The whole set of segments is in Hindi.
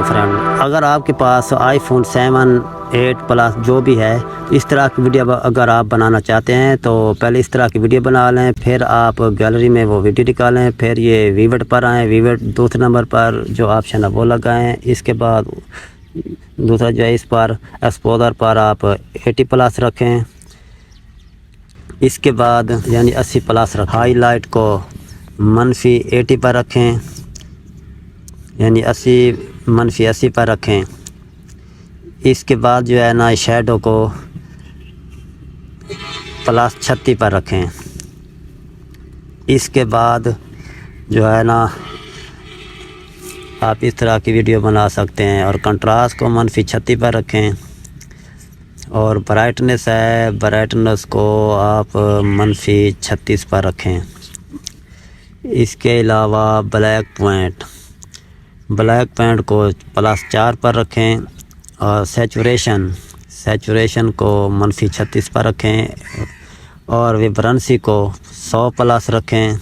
फ्रेंड, अगर आपके पास आईफोन 7, 8 प्लस जो भी है, इस तरह की वीडियो अगर आप बनाना चाहते हैं तो पहले इस तरह की वीडियो बना लें, फिर आप गैलरी में वो वीडियो निकालें, फिर ये वीवेट पर आएँ, वीवेट दूसरे नंबर पर जो ऑप्शन है वो लगाएं। इसके बाद दूसरा जो है इस पर एक्सपोजर पर आप 80 प्लस रखें। इसके बाद यानी 80 प्लस रखें। हाईलाइट को -80 पर रखें, यानी 80 पर रखें। इसके बाद जो है ना शैडो को +36 पर रखें। इसके बाद जो है ना आप इस तरह की वीडियो बना सकते हैं। और कंट्रास्ट को -36 पर रखें। और ब्राइटनेस है, ब्राइटनेस को आप -36 पर रखें। इसके अलावा ब्लैक पॉइंट को +4 पर रखें। और सैचुरेशन को -36 पर रखें। और विब्रेंसी को 100 प्लस रखें।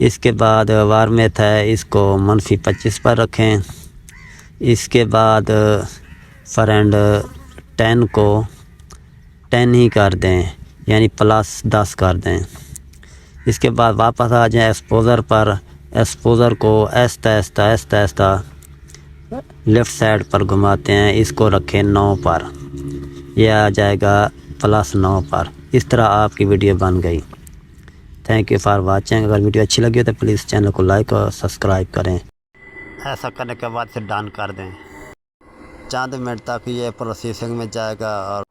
इसके बाद वार्मथ है, इसको -25 पर रखें। इसके बाद फ्रेंड 10 को 10 ही कर दें, यानी +10 कर दें। इसके बाद वापस आ जाएं एक्सपोजर पर। एक्सपोजर को आहिस्ता लेफ़्ट साइड पर घुमाते हैं, इसको रखें 9 पर, यह आ जाएगा +9 पर। इस तरह आपकी वीडियो बन गई। Thank you for watching. अगर वीडियो अच्छी लगी तो प्लीज़ चैनल को लाइक और सब्सक्राइब करें। ऐसा करने के बाद से डन कर दें। चंद मिनट तक ये प्रोसेसिंग में जाएगा और